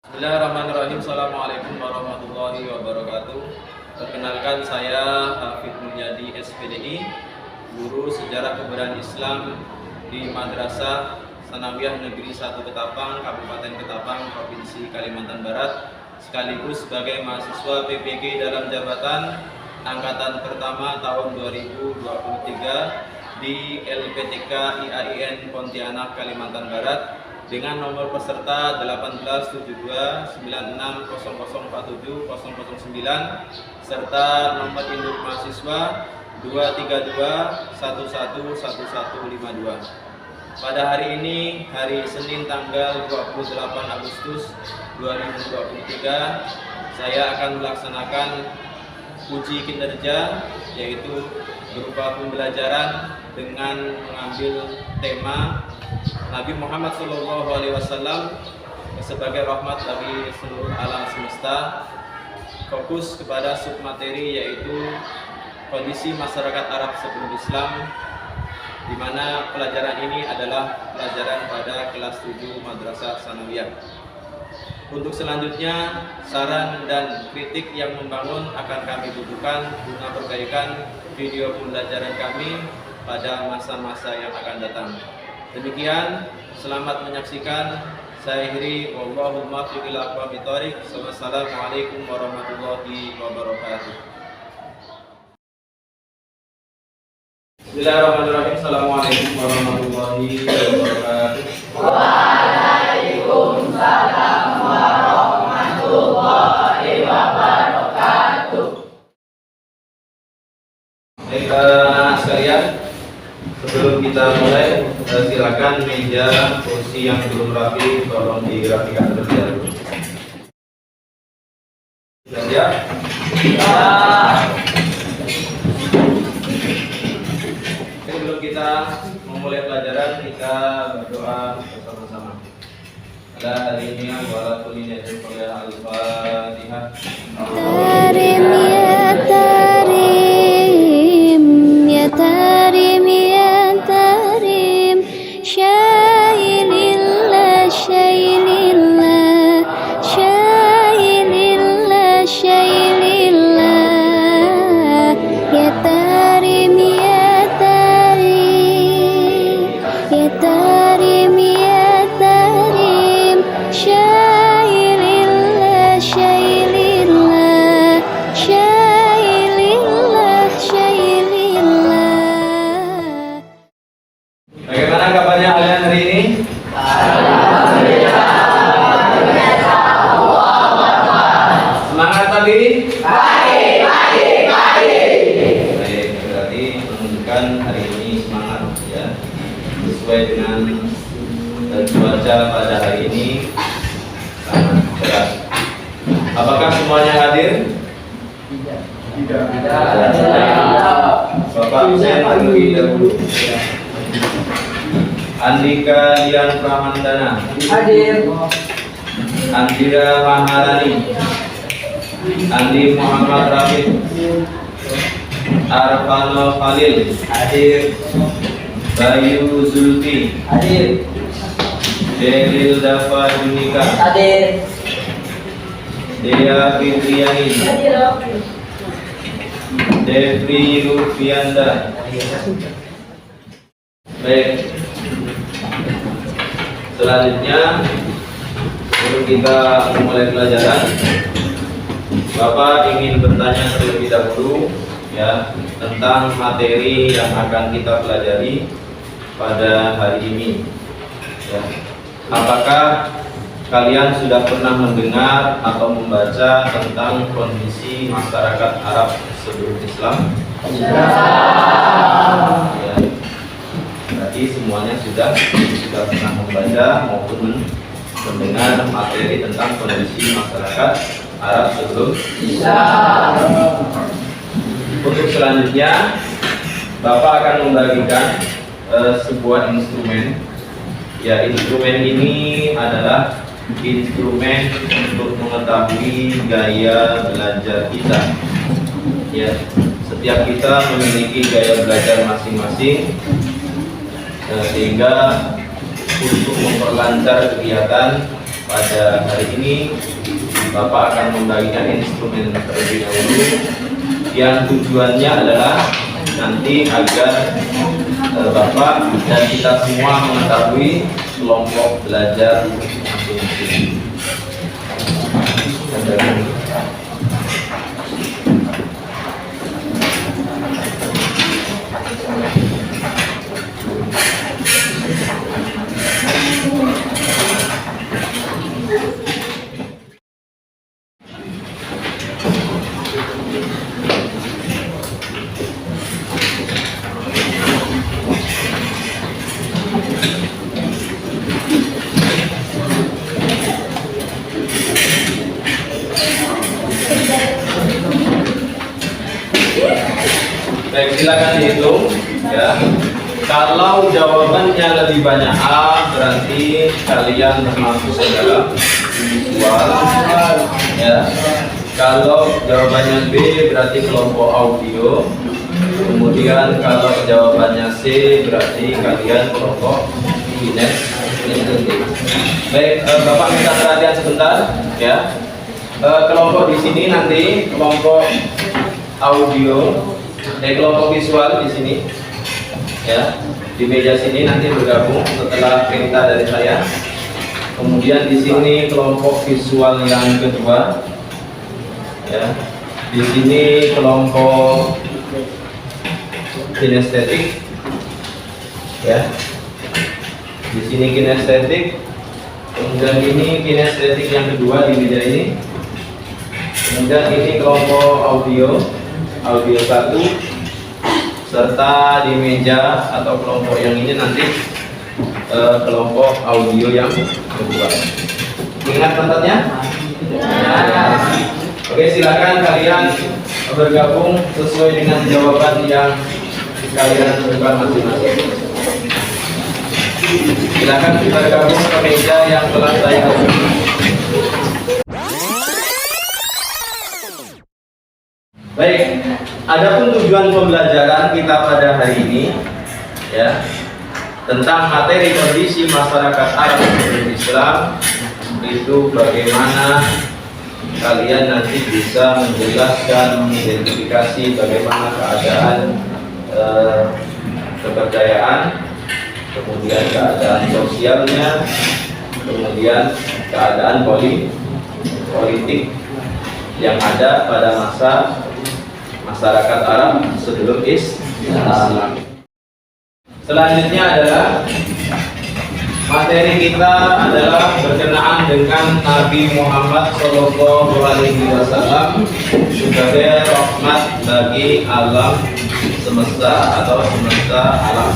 Bismillahirrahmanirrahim. Assalamualaikum warahmatullahi wabarakatuh. Perkenalkan, saya Hafidh Mulyadi SPDI, guru Sejarah Kebudayaan Islam di Madrasah Sanawiyah Negeri 1 Ketapang, Kabupaten Ketapang, Provinsi Kalimantan Barat, sekaligus sebagai mahasiswa PPG dalam jabatan angkatan pertama tahun 2023 di LPTK IAIN Pontianak, Kalimantan Barat, dengan nomor peserta 18729600470009 serta nomor induk mahasiswa 232111152. Pada hari ini, hari Senin tanggal 28 Agustus 2023, saya akan melaksanakan uji kinerja, yaitu berupa pembelajaran dengan mengambil tema Nabi Muhammad SAW sebagai rahmat bagi seluruh alam semesta. Fokus kepada submateri yaitu kondisi masyarakat Arab sebelum Islam, di mana pelajaran ini adalah pelajaran pada kelas 7 Madrasah Sanawiyah. Untuk selanjutnya, saran dan kritik yang membangun akan kami butuhkan guna perbaikan video pembelajaran kami pada masa-masa yang akan datang. Demikian, selamat menyaksikan. Saya akhiri, wallahul muwaffiq ila aqwamit thoriq. Wassalamualaikum warahmatullahi wabarakatuh. Bismillahirrahmanirrahim. Assalamualaikum warahmatullahi wabarakatuh. Waalaikumsalam warahmatullahi wabarakatuh. Baik, anak sekalian, sebelum kita mulai, silakan meja kursi yang belum rapi tolong dirapikan terlebih dahulu. Sudah siap? Sebelum kita memulai pelajaran, kita berdoa bersama-sama. Pada hari ini, wala kulli yadin al-Fatihah. Tarim ya tarim, ya tarim ya tarim, syailillah syailillah, syailillah syailillah, ya tarim ya tarim, ya tarim ya tarim, syailillah syailillah, syailillah syailillah. Bagaimana kabarnya kalian hari ini? Semangat tadi? Baik, berarti menunjukkan hari ini semangat ya. Sesuai dengan cuaca pada hari ini sangat cerah. Apakah semuanya hadir? Tidak. Bapak Hussein terlebih dahulu. Andika Dian Pramandana. Hadir. Andira Maharani. Andi Muhammad Rafid. Arfano Khalil. Hadir. Bayu Zulfi. Hadir. Delil Dafa Junika. Hadir. Dea Fitriani. Hadir. Devri Rufianda. Baik. Selanjutnya, sebelum kita memulai pelajaran, Bapak ingin bertanya terlebih dahulu ya tentang materi yang akan kita pelajari pada hari ini. Ya. Apakah kalian sudah pernah mendengar atau membaca tentang kondisi masyarakat Arab sebelum Islam? Ya. Berarti semuanya sudah pernah membaca maupun mendengar materi tentang kondisi masyarakat Arab sebelum Islam. Untuk selanjutnya, Bapak akan membagikan sebuah instrumen. Ya, instrumen ini adalah instrumen untuk mengetahui gaya belajar kita. Ya, setiap kita memiliki gaya belajar masing-masing, sehingga untuk memperlancar kegiatan pada hari ini Bapak akan membagikan instrumen terlebih dahulu yang tujuannya adalah nanti agar Bapak dan kita semua mengetahui kelompok belajar masing-masing. Baik, silakan dihitung ya. Kalau jawabannya lebih banyak A, berarti kalian termasuk dalam visual ya. Kalau jawabannya B, berarti kelompok audio. Kemudian kalau jawabannya C, berarti kalian kelompok kinestetik. Baik, Bapak minta perhatian sebentar ya. Kelompok di sini nanti kelompok audio, kelompok visual di sini ya, di meja sini nanti bergabung setelah perintah dari saya. Kemudian di sini kelompok visual yang kedua ya, di sini kelompok kinestetik ya, di sini kinestetik. Kemudian ini kinestetik yang kedua di meja ini. Kemudian ini kelompok audio 1, serta di meja atau kelompok yang ini nanti kelompok audio yang kedua. Ingat tempatnya? Oke, silakan kalian bergabung sesuai dengan jawaban yang kalian tentukan masing-masing. Silakan bergabung ke meja yang telah saya ajukan. Baik, adapun tujuan pembelajaran kita pada hari ini ya, tentang materi kondisi masyarakat Arab sebelum Islam, itu bagaimana kalian nanti bisa menjelaskan, mengidentifikasi bagaimana keadaan kepercayaan, kemudian keadaan sosialnya, kemudian keadaan politik yang ada pada masa masyarakat Arab sebelum Islam. Selanjutnya adalah materi kita adalah berkenaan dengan Nabi Muhammad SAW sebagai rahmat bagi alam semesta atau semesta alam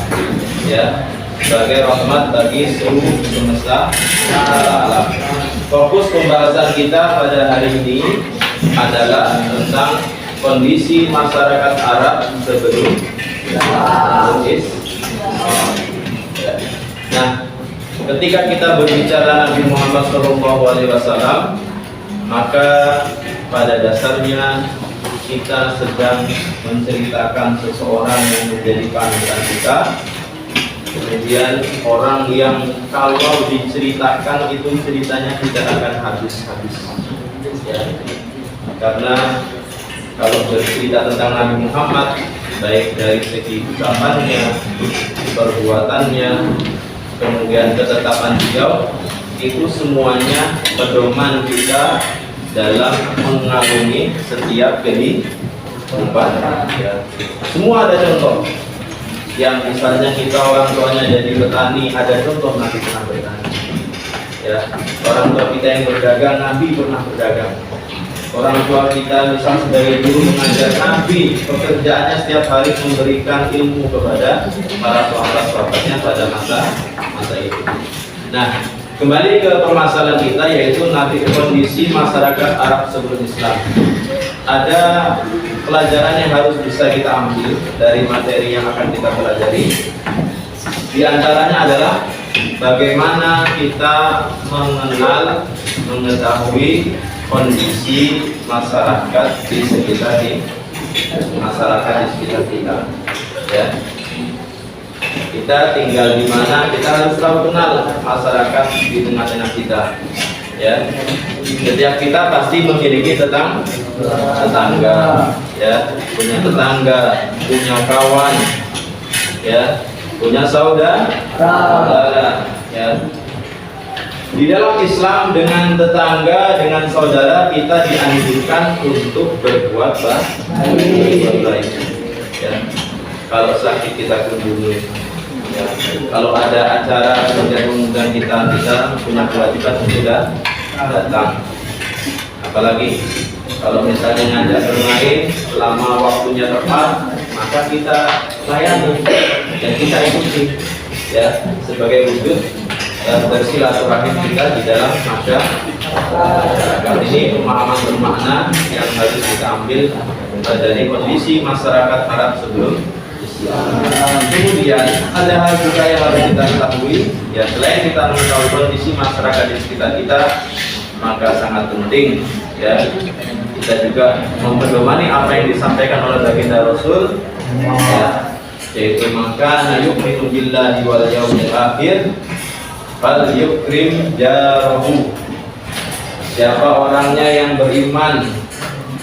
ya, sebagai rahmat bagi seluruh semesta alam. Fokus pembahasan kita pada hari ini adalah tentang kondisi masyarakat Arab sebelum Islam. Nah, ketika kita berbicara Nabi Muhammad SAW, maka pada dasarnya kita sedang menceritakan seseorang yang menjadi panutan kita. Kemudian orang yang kalau diceritakan itu ceritanya tidak akan habis-habis ya. Karena kalau bercerita tentang Nabi Muhammad, baik dari segi ucapannya, perbuatannya, kemudian ketetapan beliau, itu semuanya pedoman kita dalam mengarungi setiap kehidupan ya. Semua ada contoh. Yang misalnya kita orang tuanya jadi petani, ada contoh Nabi pernah bertani ya. Orang tua kita yang berdagang, Nabi pernah berdagang. Orang tua kita misal sebagai guru mengajar, Nabi pekerjaannya setiap hari memberikan ilmu kepada para sahabat-sahabatnya pada masa itu. Nah, kembali ke permasalahan kita, yaitu Nabi, kondisi masyarakat Arab sebelum Islam. Ada pelajaran yang harus bisa kita ambil dari materi yang akan kita pelajari. Di antaranya adalah bagaimana kita mengetahui kondisi masyarakat di sekitar kita ya. Kita tinggal di mana, kita harus tahu kenal masyarakat di tengah-tengah kita. Ya, setiap kita pasti memiliki tetangga, ya, punya tetangga, punya kawan, ya, punya saudara, ya. Di dalam Islam dengan tetangga, dengan saudara kita dianjurkan untuk berbuat baik. Ya. Kalau sakit kita kunjungi. Ya. Kalau ada acara yang mengundang kita punya kewajiban untuk datang. Apalagi kalau misalnya ngajak bermain selama waktunya tepat, maka kita layani dan kita ikuti, ya, sebagai wujud bersilaturahim kita di dalam masyarakat. Ini pemahaman bermakna yang harus kita ambil dari kondisi masyarakat Arab sebelum Islam. Kemudian ada hal juga yang harus kita ketahui, ya, selain kita mengetahui kondisi masyarakat di sekitar kita, maka sangat penting, ya, kita juga memperdomani apa yang disampaikan oleh baginda Rasul, ya, yaitu maka yu'minu billahi wal yawmil akhir fal yukrim jarahu. Siapa orangnya yang beriman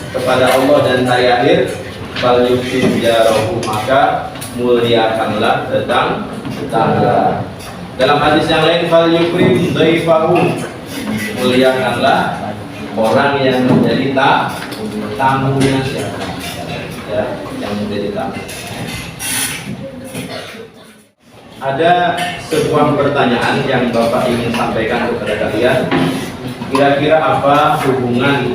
kepada Allah dan hari akhir, fal yukrim jarahu, maka muliakanlah tetangga. Dalam hadis yang lain, fal yukrim dhaifahu, muliakanlah orang yang menjadi tamunya, ya, yang menjadi tamu. Ada sebuah pertanyaan yang Bapak ingin sampaikan kepada kalian. Kira-kira apa hubungan,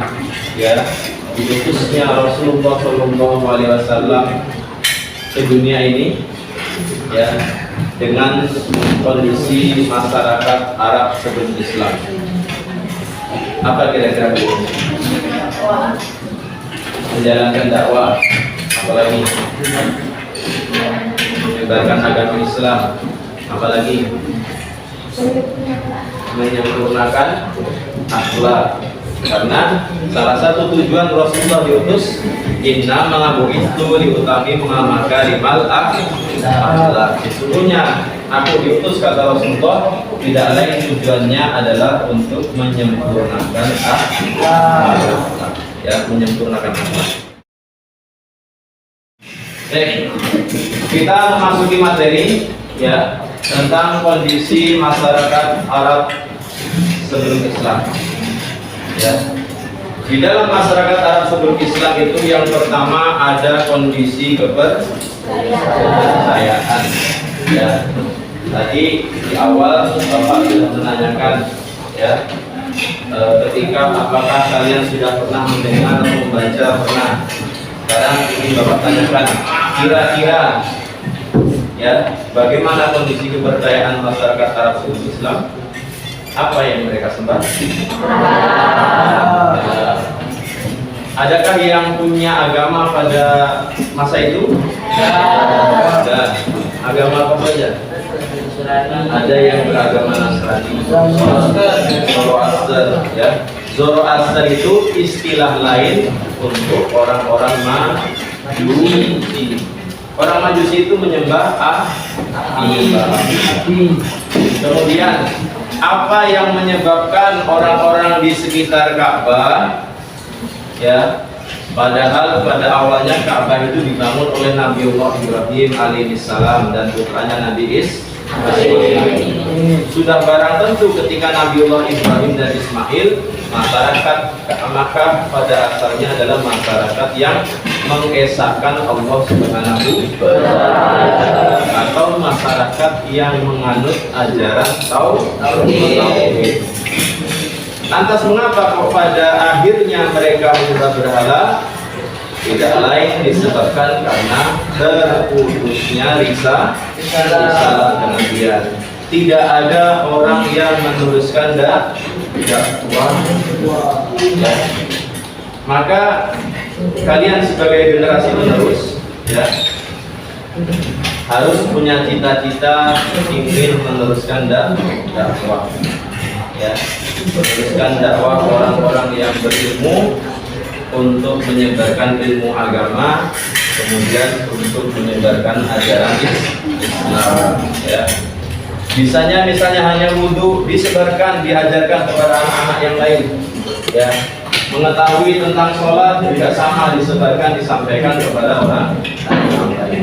ya, diutusnya Rasulullah SAW ke dunia ini, ya, dengan kondisi masyarakat Arab sebelum Islam? Apa kira-kira hubungannya? Menjalankan dakwah, apalagi menyebarkan agama Islam, apalagi menyempurnakan akhlak. Karena salah satu tujuan Rasulullah diutus, inna ma'bu'itsu liutammima makarimal akhlak. Sesungguhnya aku diutus, kata Rasulullah, tidak lain tujuannya adalah untuk menyempurnakan akhlak, ya, menyempurnakan akhlak. Baik, kita memasuki materi, ya, tentang kondisi masyarakat Arab sebelum Islam. Ya. Di dalam masyarakat Arab sebelum Islam itu yang pertama ada kondisi kepercayaan. Ya. Tadi di awal Bapak sudah menanyakan, ya, ketika apakah kalian sudah pernah mendengar atau membaca pernah. Sekarang ini Bapak tanyakan, kira-kira, ya, bagaimana kondisi kepercayaan masyarakat Arab sebelum Islam? Apa yang mereka sembah? Adakah yang punya agama pada masa itu? Ada. Agama apa saja? Ada yang beragama Nasrani, Zoroaster, ya. Zoroaster itu istilah lain untuk orang-orang Majusi. Orang Majusi itu menyembah api. Kemudian apa yang menyebabkan orang-orang di sekitar Ka'bah, ya, padahal pada awalnya Ka'bah itu dibangun oleh Nabiullah Ibrahim alaihissalam dan putranya Nabi Ismail. Sudah barang tentu ketika Nabiullah Ibrahim dan Ismail, masyarakat Makkah pada asalnya adalah masyarakat yang mengesahkan Allah Subhanahu wa Ta'ala, atau masyarakat yang menganut ajaran tauhid. Lantas mengapa kok pada akhirnya mereka menyembah berhala? Tidak lain disebabkan karena terputusnya risalah kenabian. Tidak ada orang yang meneruskan dakwah. Ya. Maka kalian sebagai generasi penerus, ya, harus punya cita-cita ingin meneruskan dakwah, ya, meneruskan dakwah orang-orang yang berilmu untuk menyebarkan ilmu agama, kemudian untuk menyebarkan ajaran Islam, ya. Bisanya misalnya hanya wudhu disebarkan, diajarkan kepada anak-anak yang lain. Ya, mengetahui tentang sholat juga sama, disebarkan, disampaikan kepada orang lain.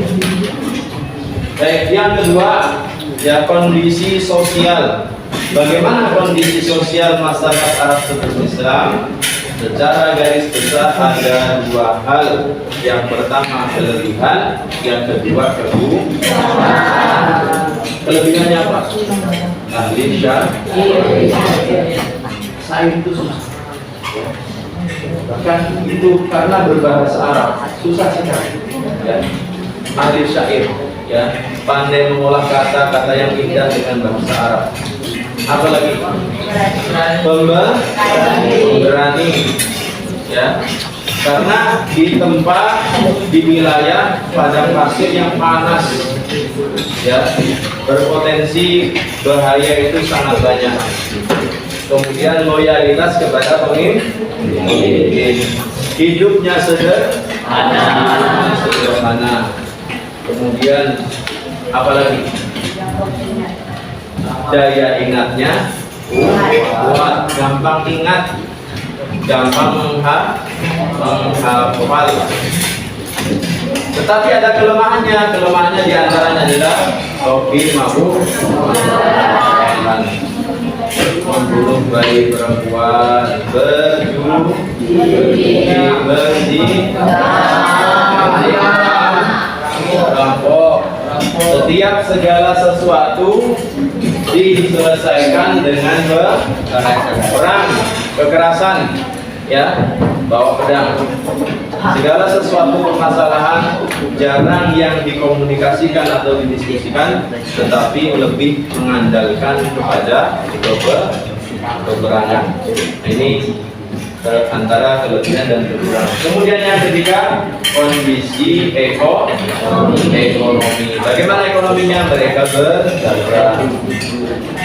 Baik, yang kedua, ya kondisi sosial. Bagaimana kondisi sosial masyarakat Arab Saudi Islam? Secara garis besar ada dua hal. Yang pertama kelebihan, yang kedua kekurangan. Kelebihannya apa? Ahli syair itu susah. Bahkan itu karena berbahasa Arab susah sekali. Ya. Ahli syair, ya, pandai mengolah kata-kata yang indah dengan bahasa Arab. Apalagi pemberani, ya, karena di tempat, di wilayah padang pasir yang panas, ya, berpotensi bahaya itu sangat banyak. Kemudian loyalitas kepada pemimpin, hidupnya sederhana. Kemudian apalagi daya ingatnya kuat, gampang ingat, gampang menghafal. Tetapi ada kelemahannya diantaranya adalah hobi mabuk, membunuh bayi perempuan, rampok. Setiap segala sesuatu diselesaikan dengan perang, kekerasan, ya, bawa pedang. Segala sesuatu permasalahan jarang yang dikomunikasikan atau didiskusikan, tetapi lebih mengandalkan kepada peperangan. Ini antara kelebihan dan kekurangan. Kemudian yang ketiga, kondisi ekonomi. Bagaimana ekonominya? Mereka berdagang,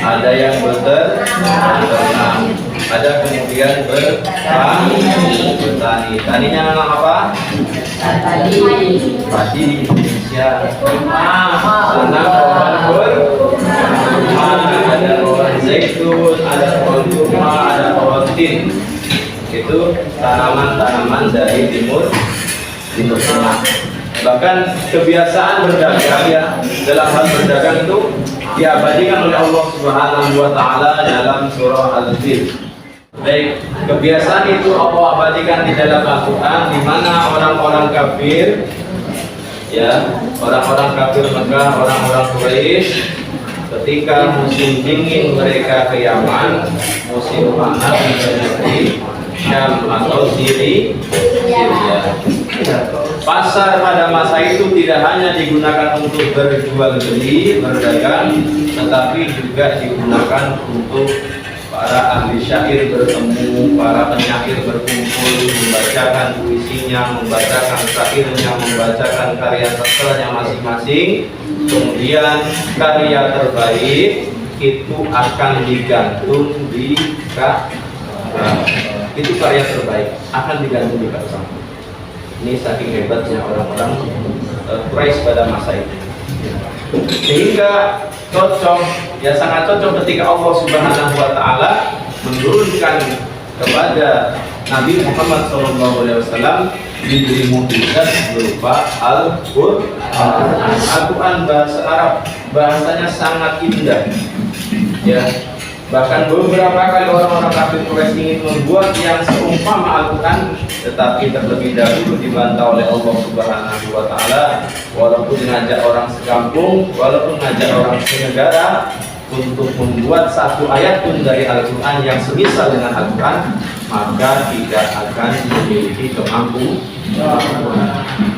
ada yang beternak, ada kemudian bertani. Taninya memang apa? Padi di Indonesia. Karena ada pohon zaitun, ada pohon kurma, ada pohon tin. Itu tanaman-tanaman dari timur tengah. Bahkan kebiasaan berdagang, ya, dalam hal berdagang itu diabadikan oleh Allah Subhanahu wa taala dalam surah Al-Fil. Baik, kebiasaan itu Allah abadikan di dalam Al-Qur'an, di mana orang-orang kafir, ya, orang-orang kafir Mekah, orang-orang Quraisy, ketika musim dingin mereka ke Yaman, musim panas di Syam atau Syria. Pasar pada masa itu tidak hanya digunakan untuk berjual beli, berdagang, tetapi juga digunakan untuk para ahli syair bertemu, para penyair berkumpul, membacakan puisinya, membacakan syairnya, membacakan karya sastranya masing-masing. Kemudian karya terbaik itu akan digantung di itu karya terbaik akan digantung di Ka'bah. Ini saking hebatnya orang-orang Quraisy pada masa itu. Sehingga cocok, ya sangat cocok ketika Allah Subhanahu wa taala menurunkan kepada Nabi Muhammad SAW diberi mukjizat berupa Al-Quran bahasa Arab, bahasanya sangat indah. Ya, bahkan beberapa kali orang-orang kafir Quraisy ingin membuat yang seumpama Al-Quran, tetapi terlebih dahulu dibantah oleh Allah Subhanahu wa taala. Walaupun ngajak orang sekampung, walaupun ngajak orang senegara untuk membuat satu ayat pun dari Al-Quran yang semisal dengan Al-Quran, maka tidak akan memiliki kemampuan.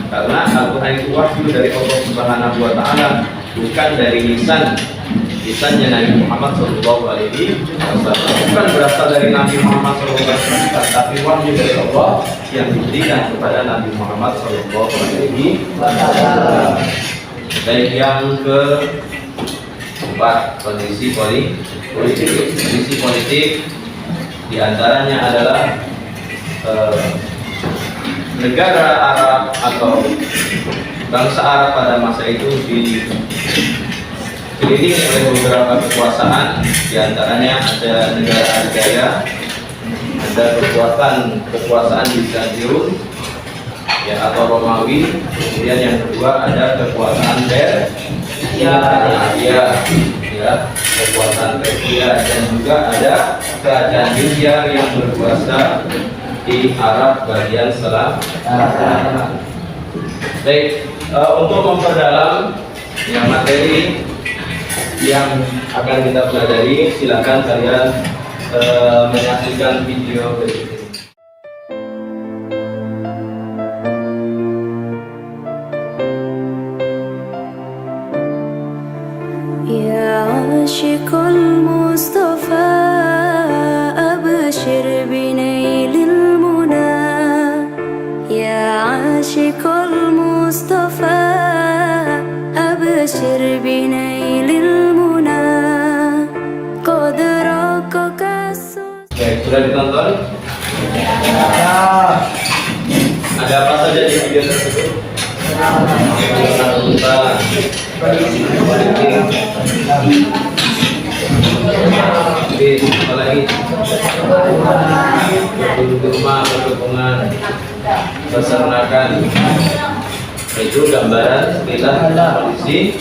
Karena Al-Quran itu wahyu dari Allah Subhanahu wa taala, bukan dari lisannya Nabi Muhammad SAW, bukan berasal dari Nabi Muhammad SAW, tapi wahyu dari Allah yang diberikan kepada Nabi Muhammad SAW. Baik, yang keempat, kondisi politik diantaranya adalah negara Arab atau bangsa Arab pada masa itu dikelilingi oleh beberapa kekuasaan, diantaranya ada negara adidaya, ada kekuasaan Bizantium ya atau Romawi, kemudian yang kedua ada kekuasaan Persia ya, kekuasaan Persia, dan juga ada kerajaan India yang berkuasa di Arab bagian selatan. Baik, untuk memperdalam yang materi yang akan kita pelajari, silakan kalian menyaksikan video berikut ini. يا عاشق المصطفى أبشر بنيل المنى يا عاشق المصطفى أبشر بنيل المنى قد رقك Baik, sudah ditonton? Ada apa saja di video tersebut? Apa lagi? Di rumah, perkebunan, peternakan. Itu gambaran sekilas kondisi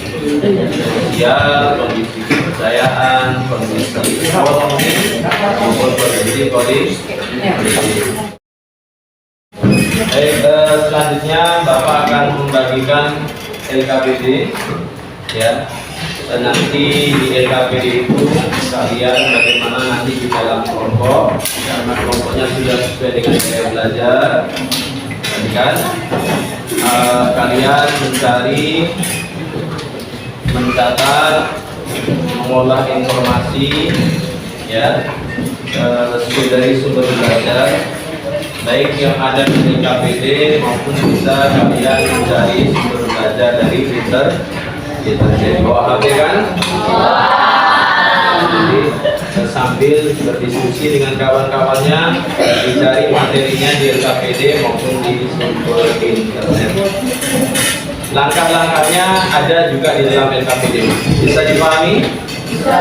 sosial, kondisi kepercayaan, kondisi ekonomi maupun kondisi politik. Baik, selanjutnya Bapak akan membagikan LKPD ya. Dan nanti di LKPD itu kalian bagaimana nanti di dalam kelompok, karena kelompoknya sudah sesuai dengan gaya belajar. Kan kalian mencari, mencatat, mengolah informasi ya dari sumber belajar, baik yang ada di KPD maupun bisa kalian mencari sumber belajar dari Twitter. Jadi bawa HP kan? Jadi sambil berdiskusi dengan kawan-kawannya, dicari materinya di LKPD maupun di sumber internet. Langkah-langkahnya ada juga di dalam LKPD. Bisa dipahami? Bisa.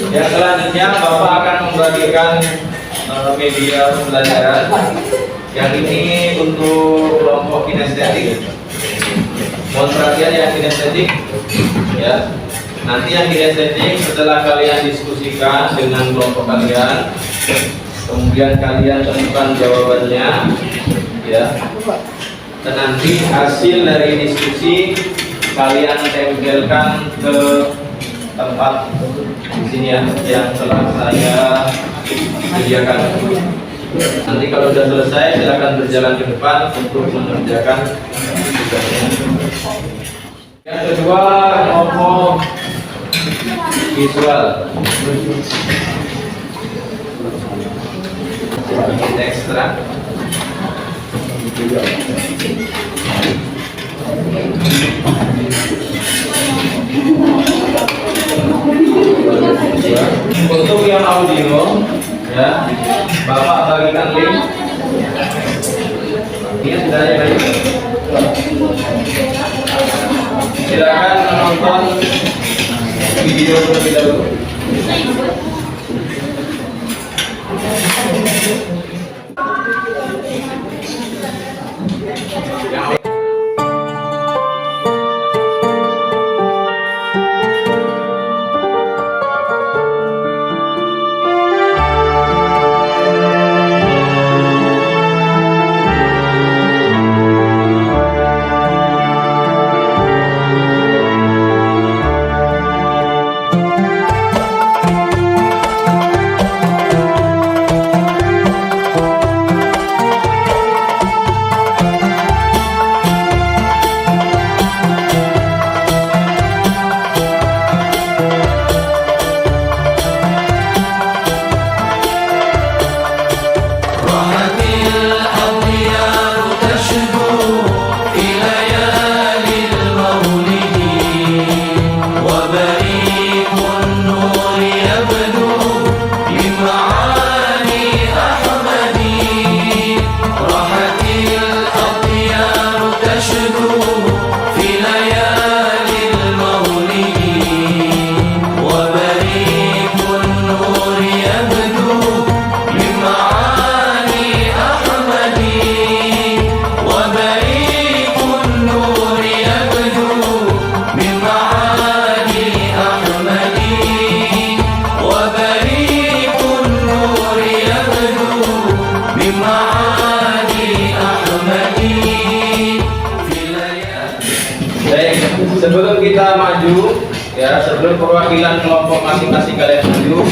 Yang selanjutnya Bapak akan membagikan media pembelajaran. Yang ini untuk kelompok kinestetik. Mohon perhatian yang kinestetik ya. Nanti yang kinestetik setelah kalian diskusikan dengan kelompok kalian, kemudian kalian temukan jawabannya ya. Dan nanti hasil dari diskusi kalian tempelkan ke tempat di sini ya, yang telah saya sediakan. Nanti kalau sudah selesai silakan berjalan ke depan untuk mengerjakan tugasnya. Yang kedua, kelompok visual. Ekstra. Untuk yang audio ya, Bapak bagikan link. Ini sudah ada kan? Silakan menonton video terlebih dahulu. Sebelum kita maju, ya sebelum perwakilan kelompok masing-masing kalian maju,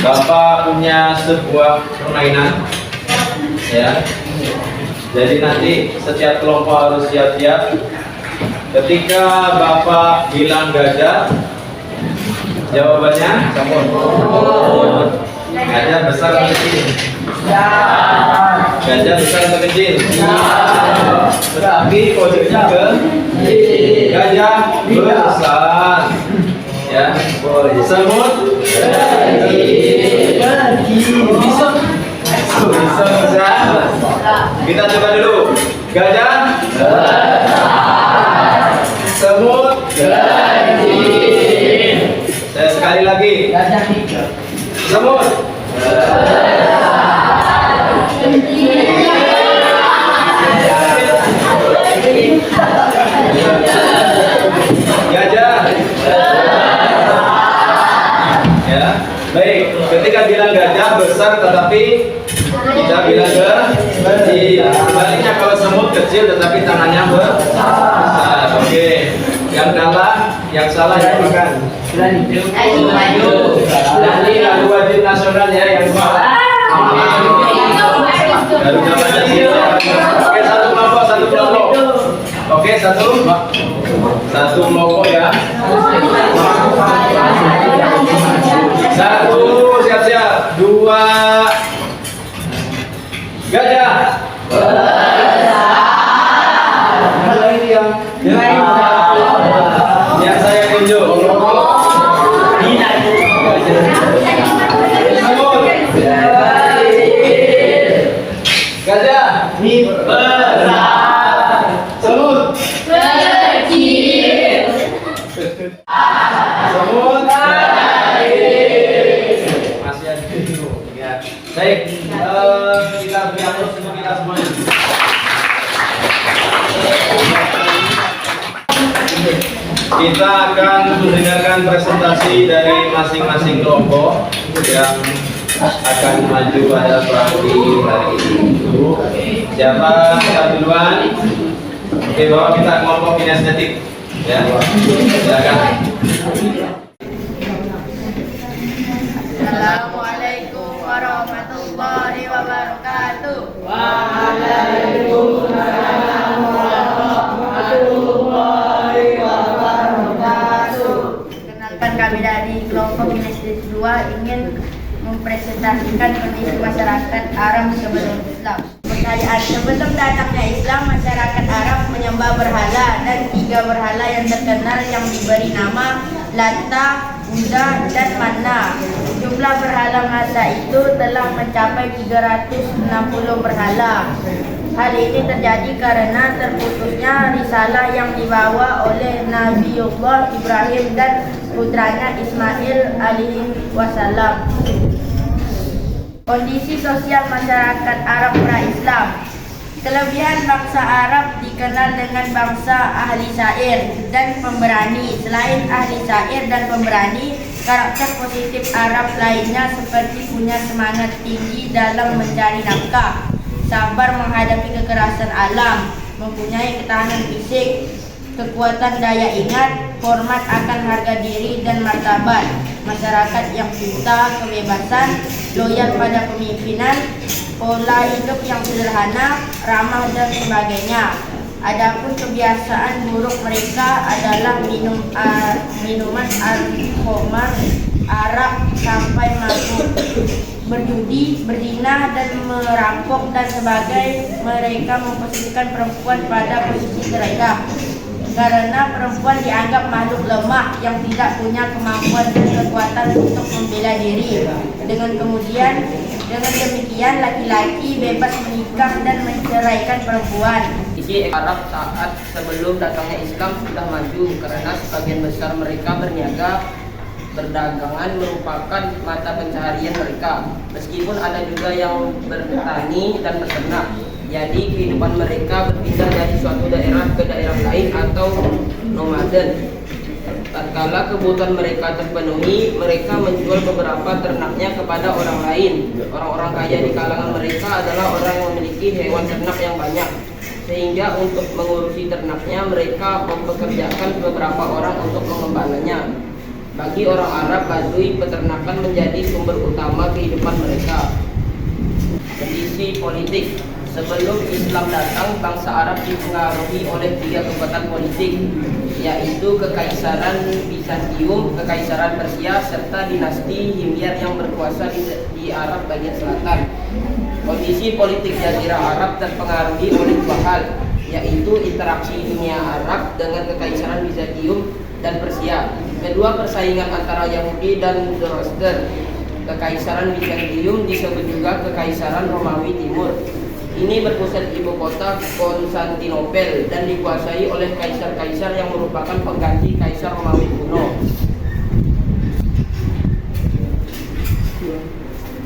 Bapak punya sebuah permainan, ya. Jadi nanti setiap kelompok harus siap-siap. Ketika Bapak bilang gajah, jawabannya samud. Gajah besar atau kecil? Gajah besar atau kecil? Berarti kodenya ke gajah besar. Ya, semut bisa. Kita coba dulu. Gajah semut saya sekali lagi. Semut gajah. Ya, baik. Ketika bilang gajah besar tetapi kita bilang kecil. Sebaliknya kalau semut kecil tetapi tangannya besar. Oke. Yang kalah, yang salah yang makan. Nanti lagu wajib nasional ya yang salah. Baru namanya sih. Oke, satu kelompok. Oke, satu kelompok ya. Satu, siap-siap. Dua, gajah. Kalau ini yang saya tunjuk. Gajah besar. Semut kecil. Semut kecil. Masih ada dulu. Ya. Baik, kita beri aplaus untuk kita semuanya. Kita akan mendengarkan presentasi dari masing-masing kelompok yang akan maju pada pagi hari ini. Siapa yang duluan? Oke, bawa kita kelompok kinestetik. Ya, silakan. Assalamualaikum warahmatullahi wabarakatuh. Waalaikumsalam warahmatullahi wabarakatuh. Kenalkan, kami dari kelompok kinestetik 2 ingin mempresentasikan kondisi masyarakat Arab sebelum Islam. Pertanyaan: sebelum datangnya Islam, masyarakat Arab menyembah berhala dan 3 berhala yang terkenal yang diberi nama Lata, Uzza, dan Manna. Jumlah berhala masa itu telah mencapai 360 berhala. Hal ini terjadi karena terputusnya risalah yang dibawa oleh Nabiullah Ibrahim dan putranya Ismail alaihi wassalam. Kondisi sosial masyarakat Arab pra-Islam. Kelebihan bangsa Arab dikenal dengan bangsa ahli syair dan pemberani. Selain ahli syair dan pemberani, karakter positif Arab lainnya seperti punya semangat tinggi dalam mencari nafkah, sabar menghadapi kekerasan alam, mempunyai ketahanan fisik, kekuatan daya ingat, hormat akan harga diri dan martabat, masyarakat yang cinta kebebasan, loyal pada pemimpinan, pola hidup yang sederhana, ramah dan sebagainya. Adapun kebiasaan buruk mereka adalah minuman alkohol, arak sampai mabuk, berjudi, berzina dan merampok dan sebagainya. Mereka memposisikan perempuan pada posisi terendah karena perempuan dianggap makhluk lemah yang tidak punya kemampuan dan kekuatan untuk membela diri. Dengan demikian laki-laki bebas menikah dan menceraikan perempuan. Kondisi Arab saat sebelum datangnya Islam sudah maju karena sebagian besar mereka berniaga, berdagangan merupakan mata pencaharian mereka. Meskipun ada juga yang bertani dan beternak. Jadi kehidupan mereka berpindah dari suatu daerah ke daerah lain atau nomaden. Tatkala kebutuhan mereka terpenuhi, mereka menjual beberapa ternaknya kepada orang lain. Orang-orang kaya di kalangan mereka adalah orang yang memiliki hewan ternak yang banyak. sehingga untuk mengurusi ternaknya mereka mempekerjakan beberapa orang untuk mengembalanya. Bagi orang Arab Badui, peternakan menjadi sumber utama kehidupan mereka. Kondisi politik. Sebelum Islam datang, bangsa Arab dipengaruhi oleh 3 kekuatan politik, yaitu Kekaisaran Bizantium, Kekaisaran Persia, serta dinasti Himyar yang berkuasa di Arab bagian selatan. Kondisi politik Jazirah Arab terpengaruhi oleh 2 hal, yaitu interaksi dunia Arab dengan Kekaisaran Bizantium dan Persia. Kedua, persaingan antara Yahudi dan Zoroaster. Kekaisaran Bizantium disebut juga Kekaisaran Romawi Timur. Ini berpusat ibu kota Konstantinopel dan dikuasai oleh kaisar-kaisar yang merupakan pengganti Kaisar Romawi kuno.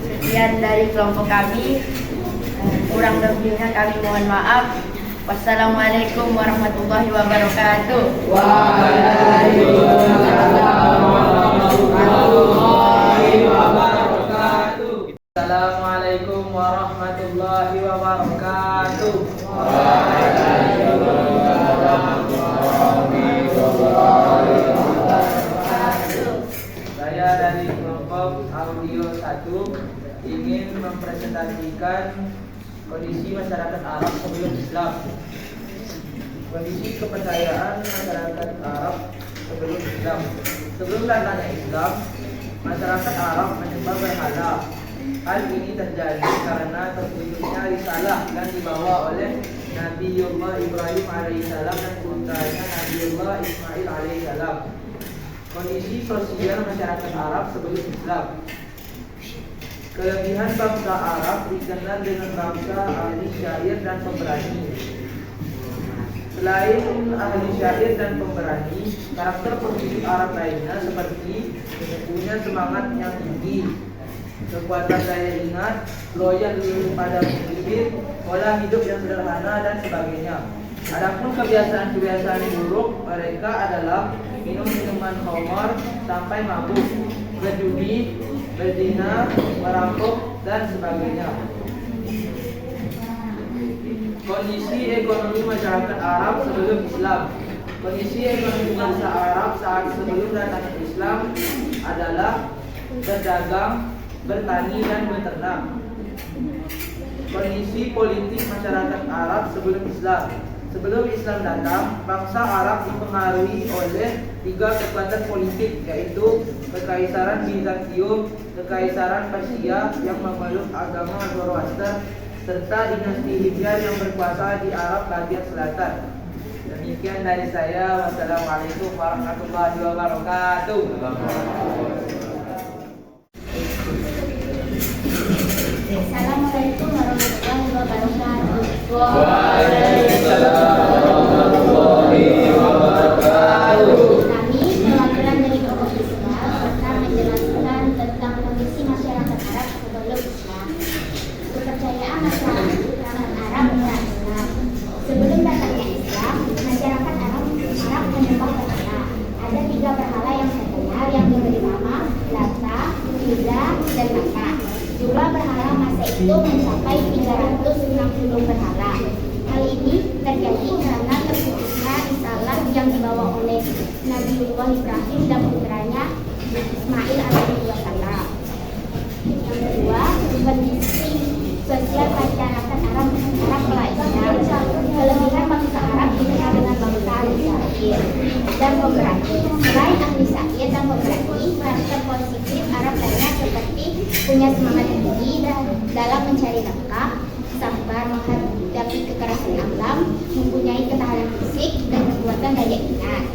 Sekian dari kelompok kami. Kurang lebihnya kami mohon maaf. Wassalamualaikum warahmatullahi wabarakatuh. Waalaikumsalam warahmatullahi wabarakatuh. Assalamualaikum warahmatullahi wabarakatuh. Saya dari kelompok audio 1 ingin mempresentasikan kondisi masyarakat Arab sebelum Islam. Kondisi kepercayaan masyarakat Arab sebelum Islam. Sebelum datangnya Islam, masyarakat Arab menyembah berhala. Hal ini terjadi karena terwujudnya risalah yang dibawa oleh Nabiullah Ibrahim alaihissalam dan putranya Nabiullah Ismail alaihissalam. Kondisi sosial masyarakat Arab sebelum Islam. Kelebihan bangsa Arab dikenal dengan bangsa ahli syair dan pemberani. Selain ahli syair dan pemberani, karakter penduduk Arab lainnya seperti punya semangat yang tinggi, kekuatan daya ingat, loyal pada pemimpin, pola hidup yang sederhana dan sebagainya. Adapun kebiasaan-kebiasaan buruk mereka adalah minum minuman khamar sampai mabuk, berjudi, berzina, merampok dan sebagainya. Kondisi ekonomi masyarakat Arab sebelum Islam. Kondisi ekonomi bangsa Arab saat sebelum datangnya Islam adalah berdagang, bertani dan beternak. Kondisi politik masyarakat Arab sebelum Islam. Sebelum Islam datang, bangsa Arab dipengaruhi oleh 3 kekuatan politik, yaitu Kekaisaran Bizantium, Kekaisaran Persia yang memeluk agama Zoroaster, serta dinasti Himyar yang berkuasa di Arab bagian selatan. Demikian dari saya. Wassalamualaikum warahmatullahi wabarakatuh. Assalamualaikum warahmatullahi wabarakatuh. Waalaikumsalam warahmatullahi wabarakatuh. Kami perwakilan dari kelompok Islam akan menjelaskan tentang kondisi masyarakat Arab sebelum Islam. Kepercayaan masyarakat Arab dan Islam. Sebelum datangnya Islam, masyarakat Arab menyembah berhala. Ada 3 berhala yang terkenal yang diberi nama Lata, Uzza, dan Manat. Jumlah berhala masa itu mencapai 360 berhala. Hal ini terjadi karena terputusnya risalah yang dibawa oleh Nabiullah Ibrahim dan putranya Ismail alaihissalam. Yang kedua, kondisi sosial masyarakat Arab lainnya. Kelebihan bangsa Arab dikenal dengan bangsa ahli syair dan pemberani. Selain ahli syair dan pemberani, karakter positif Arab lainnya seperti punya semangat tinggi dalam mencari nafkah, sabar menghadapi kekerasan alam, mempunyai ketahanan fisik dan kekuatan daya ingat,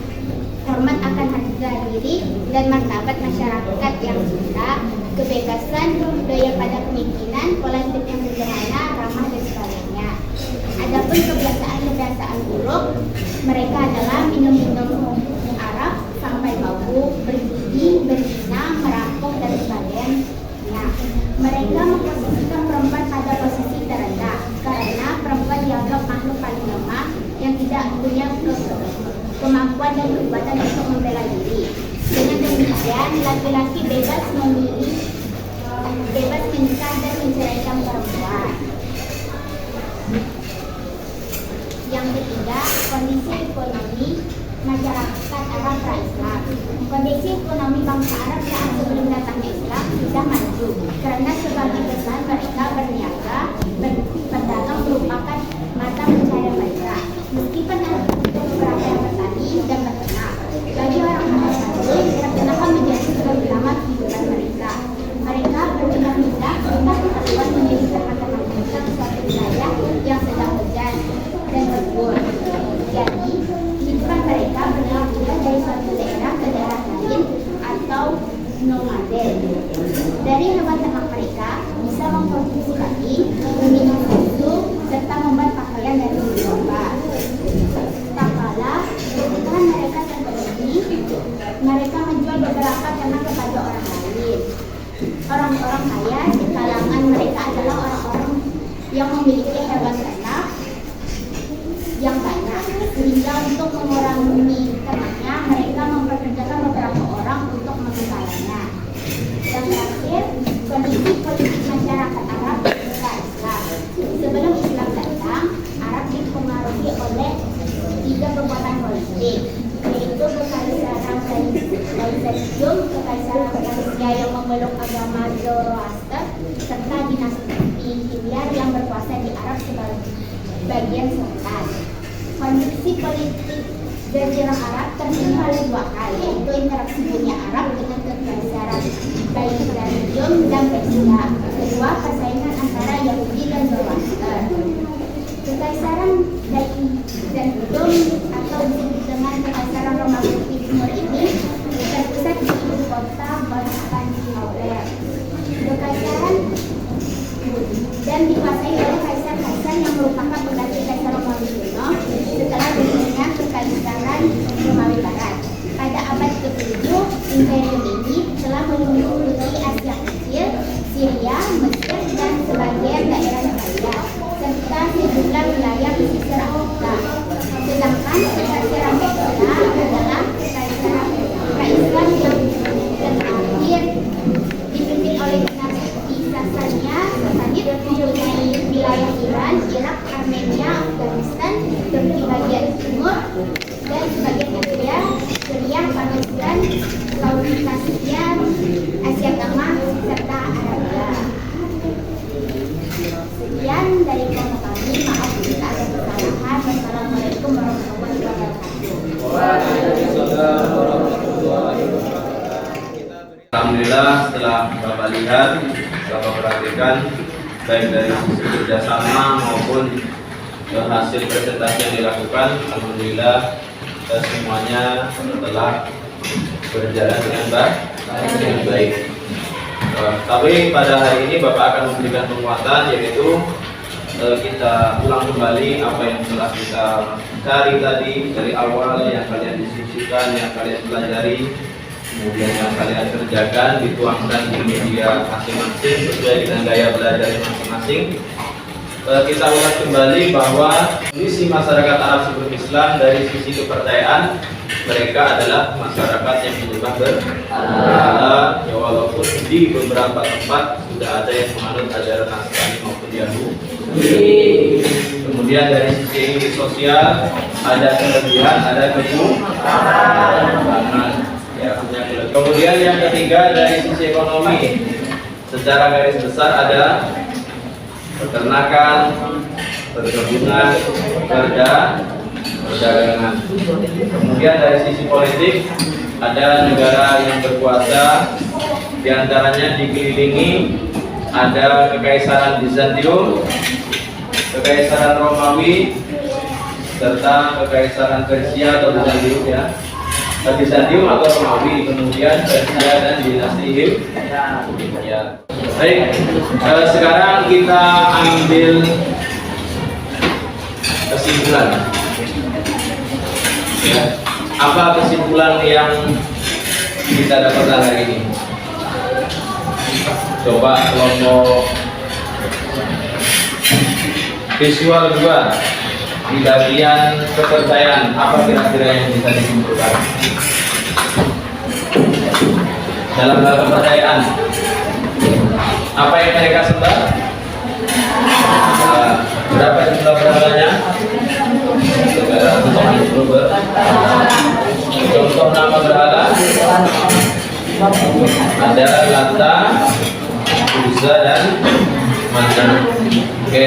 hormat akan harga diri dan martabat masyarakat yang cinta, kebebasan, budaya pada pemimpinan, pola hidup yang sederhana, ramah dan sebagainya. Adapun kebiasaan buruk mereka adalah minum Arab sampai mabuk, berjudi, berzina, merampok dan sebagainya. Mereka memposisikan perempuan pada posisi terendah karena perempuan dianggap makhluk paling lemah yang tidak punya kemampuan dan kekuatan untuk membela diri. Dengan demikian, laki-laki bebas memilih, bebas menikah dan menceraikan perempuan. Yang ketiga, kondisi ekonomi masyarakat Arab pra-Islam. Kondisi ekonomi bangsa Arab saat sebelum datangnya Islam sudah maju karena sebagian besar mereka berniaga, berdagang merupakan mata pencaharian mereka. Meskipun ada beberapa yang bertani dan beternak, bagi orang Arab tadi peternakan menjadi sebagai utama kehidupan mereka. Mereka berpindah-pindah entah ke keluar menjadi ternak-ternak mereka ke suatu wilayah yang sedang hujan dan berkebun. Jadi kehidupan mereka berpindah dari suatu daerah ke daerah lain atau nomaden. Dari hewan ternak mereka bisa memproduksi daging, meminum susu, serta membuat pakaian dari domba. Tak kalah kebutuhan mereka terpenuhi, mereka menjual beberapa ternak kepada orang lain. Orang-orang kaya di kalangan mereka adalah orang-orang yang memiliki hewan ternak yang banyak, sehingga untuk mengurangi ternaknya mereka mempekerjakan beberapa orang untuk mengelola. Dan terakhir, kondisi politik masyarakat Arab pra-Islam. Sebelum Islam datang, Arab dipengaruhi oleh 3 kekuatan politik, yaitu Kekaisaran Byzantium, Kekaisaran Persia yang memeluk agama Zoroaster, serta dinasti Himyar yang berkuasa di Arab sebagian selatan. Kondisi politik Jazirah Arab terdiri oleh 2 hal, yaitu interaksi dunia Arab dengan Kekaisaran Byzantium dan Persia. Kedua, persaingan antara Yahudi dan Zoroaster. Kekaisaran Byzantium atau disebut dengan Kekaisaran Romawi Timur ini terpusat di ibu kota Konstantinopel. Kekaisaran dan dikuasai oleh kaisar-kaisar yang merupakan pengganti Kaisar Romawi kuno setelah berdirinya Kekaisaran Romawi Barat. Pada abad ke-7, imperium ini telah meliputi Asia Kecil, Syria, Mesir, dan sebagian daerah Italia, serta sejumlah wilayah pesisir Afrika. Sedangkan Kekaisaran Persia adalah Kekaisaran pra-Islam yang terakhir dipimpin oleh dinasti Sasanid, mempunyai wilayah Iran, Irak, Armenia, Afghanistan, Turki bagian timur, dan sebagian Asia, Syria, Pakistan, Kaukasia, Asia Tengah, serta Arabia. Sekian dari kelompok kami, maaf jika ada kesalahan. Wassalamualaikum warahmatullahi wabarakatuh. Alhamdulillah, setelah Bapak lihat, Bapak perhatikan baik dari sisi kerjasama maupun hasil presentasi yang dilakukan, alhamdulillah semuanya telah berjalan dengan baik. Tapi pada hari ini Bapak akan memberikan penguatan, yaitu kita ulang kembali apa yang telah kita cari tadi dari awal, yang kalian diskusikan, yang kalian pelajari, kemudian yang kalian kerjakan, dituangkan di media masing-masing sesuai dengan gaya belajar masing-masing. Kita ulas kembali bahwa kondisi masyarakat Arab sebelum Islam dari sisi kepercayaan, mereka adalah masyarakat yang menyembah berhala, ya walaupun di beberapa tempat sudah ada yang menganut ajaran Nasrani maupun Yahudi. Kemudian dari sisi sosial ada kelebihan, ada kekurangan. Kemudian yang ketiga dari sisi ekonomi, secara garis besar ada peternakan, perkebunan, perdagangan. Kemudian dari sisi politik ada negara yang berkuasa, diantaranya dikelilingi ada Kekaisaran Bizantium, Kekaisaran Romawi, serta Kekaisaran Persia atau Bizantium ya. Bizantium atau Romawi, kemudian Persia dan dinasti Himyar. Baik, sekarang kita ambil kesimpulan. Ya, apa kesimpulan yang kita dapatkan hari ini? Coba kelompok visual 2. Di bagian kepercayaan, apa kira-kira yang bisa disimpulkan dalam hal kepercayaan? Apa yang mereka sembah? Berapa jumlah berhalanya? Contoh nama berhala ada Lata, Uzza dan Manat. Oke.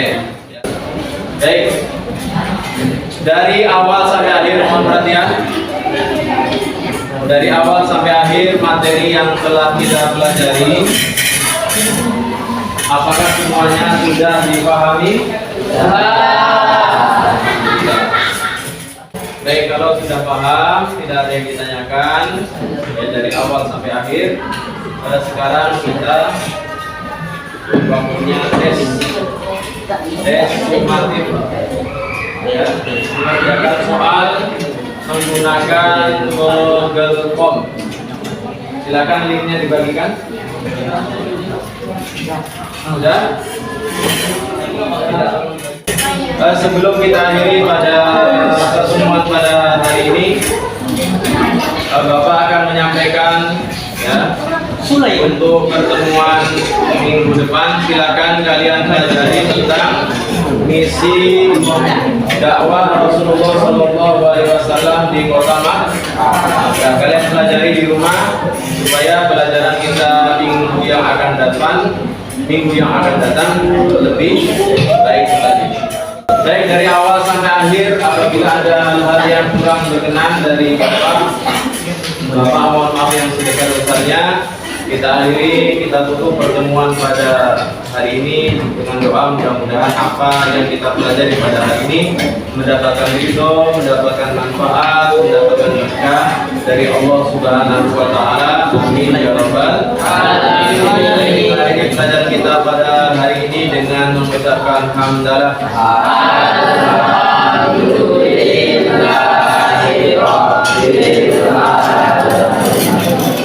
Baik. Dari awal sampai akhir mohon perhatian. Dari awal sampai akhir materi yang telah kita pelajari, apakah semuanya sudah dipahami? Baik, kalau sudah paham, tidak ada yang ditanyakan ya, dari awal sampai akhir. Sekarang kita waktunya tes sumatif ya, mengerjakan soal menggunakan Google Form. Silakan linknya dibagikan. Sudah? Sebelum kita akhiri pada pertemuan pada hari ini, Bapak akan menyampaikan ya, untuk pertemuan minggu depan. Silakan kalian pelajari tentang misi dakwah Rasulullah SAW di kota Makkah. Ya, kalian pelajari di rumah supaya pelajaran kita minggu yang akan datang lebih baik lagi. Baik, dari awal sampai akhir, apabila ada hal yang kurang berkenan dari Bapak mohon maaf yang sebesar-besarnya. Kita akhiri, kita tutup pertemuan pada hari ini dengan doa, mudah-mudahan apa yang kita pelajari pada hari ini mendapatkan ridho, mendapatkan manfaat, mendapatkan berkah dari Allah Subhanahu wa Ta'ala. Amin ya rabbal alamin. Kita akhiri pelajaran kita pada hari ini dengan mengucapkan hamdalah.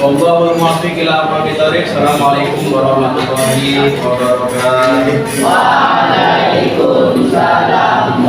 Allahul muwaffiq ila aqwamit thoriq. Assalamualaikum warahmatullahi wabarakatuh. Waalaikumsalam.